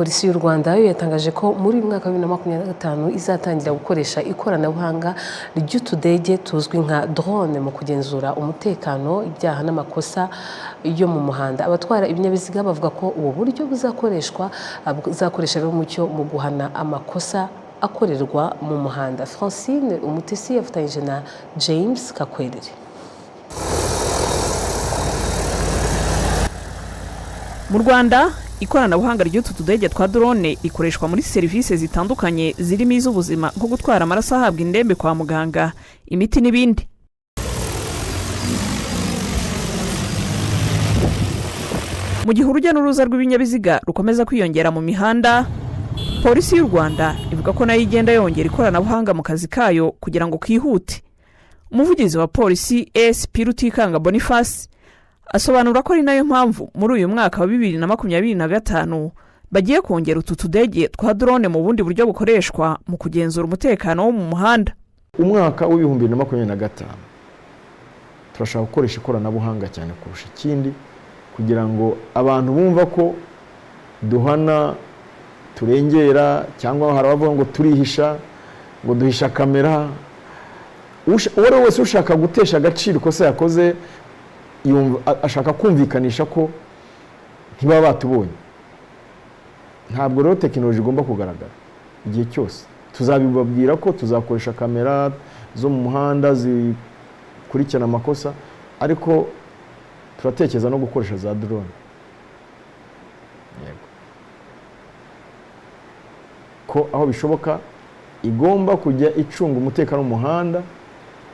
polisi y'u Rwanda yo yatangaje ko muri mwaka wa 2025 izatangira gukoresha ikoranabuhanga ry'utudege tuzwi nka drone mu kugenzura umutekano, ibyaha n'amakosa yo mu muhanda. Abatwara ibinyabiziga bavuga ko ubu buryo buzakoresha rero umucyo mu guhana amakosa akorerwa mu muhanda. Francine Umutesi yafatanyije na James Kakwerere. Mu Rwanda ikoranabuhanga ry'utu tudege twa drone ikoreshwa muri serivisi zitandukanye zirimo iz'ubuzima nko gutwara amaraso ahabwa indembe kwa muganga, imiti n'ibindi. Mu gihe urujya n'uruza rw'ibinyabiziga rukomeza kwiyongera mu mihanda, polisi y'u Rwanda ivuga ko nayo igenda yongera ikoranabuhanga mu kazi kayo kugira ngo kihute. Umuvugizi wa polisi SP Rutikanga Boniface asobanura ko ari nayo mpamvu muri uyu mwaka wa 2025 bagiye kongera utu tudege twa drone mu bundi buryo bukoreshwa mu kugenzura umutekano wo mu muhanda. Umwaka wa 2025 turashaka gukoresha ikoranabuhanga cyane kurusha ikindi kugira ngo abantu bumva ko duhana, turengera, cyangwa hari abavuga ngo turihisha, ngo duhisha kamera. Uwo wese ushaka gutesha agaciro kosa yakoze ashaka kumvikanisha ko ntibaba batubonye. Ntabwo rero tekinoloji igomba kugaragara igihe cyose. Tuzabibabwira ko tuzakoresha kamera zo mu muhanda zikurikirana amakosa, ariko turatekereza no gukoresha za drone. Yego, ko aho bishoboka igomba kujya icunga umutekano mu muhanda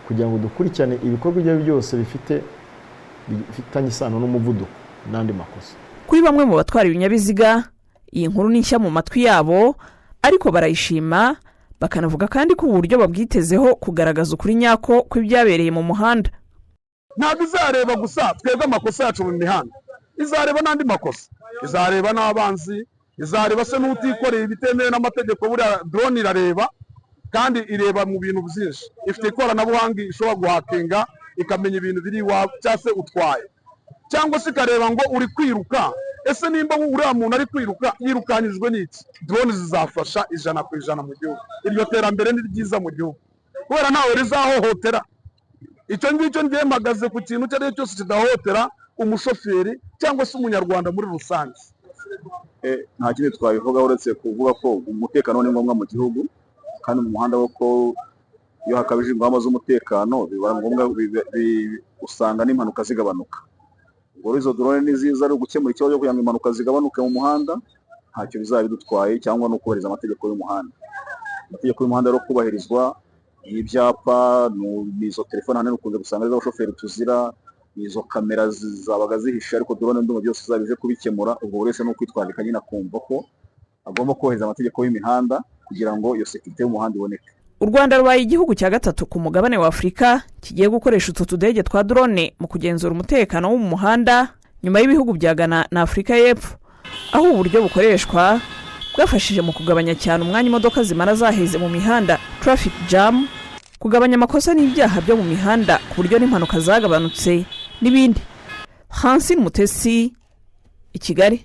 kugira ngo dukurikirane ibikorwa ibyo byose bifitanye isano n'umuvuduko n'andi makosa. Kuri bamwe mu batwara ibinyabiziga iyi nkuru ni nshya mu matwi yabo, ariko barayishima bakanavuga kandi ko uburyo babwitezeho kugaragaza ukuri nyako kw'ibyabereye mu muhanda. Ntabwo izareba gusa twebwe amakosa yacu mu mihanda, izareba n'andi makosa, izareba n'abanzi, izareba se n'utikoreye ibitemewe n'amategeko. Buriya drone irareba kandi ireba mu bintu byinshi, ifite ikoranabuhanga ishobora guhakinga ikamenya ibintu biri iwawe cyangwa se utwaye, cyangwa se ikareba ngo uri kwiruka, ese nimba uriya muntu ari kwiruka yirukanyijwe n'iki. Drone zizafasha 100% mu gihugu. Iryo terambere ni ryiza mu gihugu kubera ntawe rizahohotera. Icyo ngicyo ngiye mpagaze ku kintu cyari cyose kidahohotera umushoferi cyangwa se umunyarwanda muri rusange. Nta kindi twabivuga uretse kuvuga ko umutekano ni ngombwa mu gihugu, kandi mu muhanda ko iyo hakabije ingamba z'umutekano biba ngombwa usanga n'impanuka zigabanuka. Ubwo izo drone ni ziza ari gukemura ikibazo cyo kugira ngo impanuka zigabanuke mu muhanda, ntacyo bizabidutwaye cyangwa no kubahiriza amategeko y'umuhanda. Amategeko y'umuhanda rero kubahirizwa, ibyapa n'izo telefone hano ukunze gusanga z'abashoferi tuzira, izo kamera zabaga zihisha, ariko drone ndumva byose zabije kubikemura. Ubwo wese no kwitwarika nyina kumva ko agomba kubahiriza amategeko y'imihanda kugira ngo iyo sekirite y'umuhanda iboneke. U Rwanda rwaye igihugu cya gatatu ku mugabane wa Afrika kigiye gukoresha utu tudege twa drone mu kugenzura umutekano wo mu muhanda, nyuma y'ibihugu bya Ghana na Afrika y'Epfo, aho uburyo bukoreshwa bwafashije mu kugabanya cyane umwanya imodoka zimara zaheze mu mihanda, traffic jam, kugabanya amakosa n'ibyaha byo mu mihanda ku buryo n'impanuka zagabanutse n'ibindi. Francine Umutesi, i Kigali.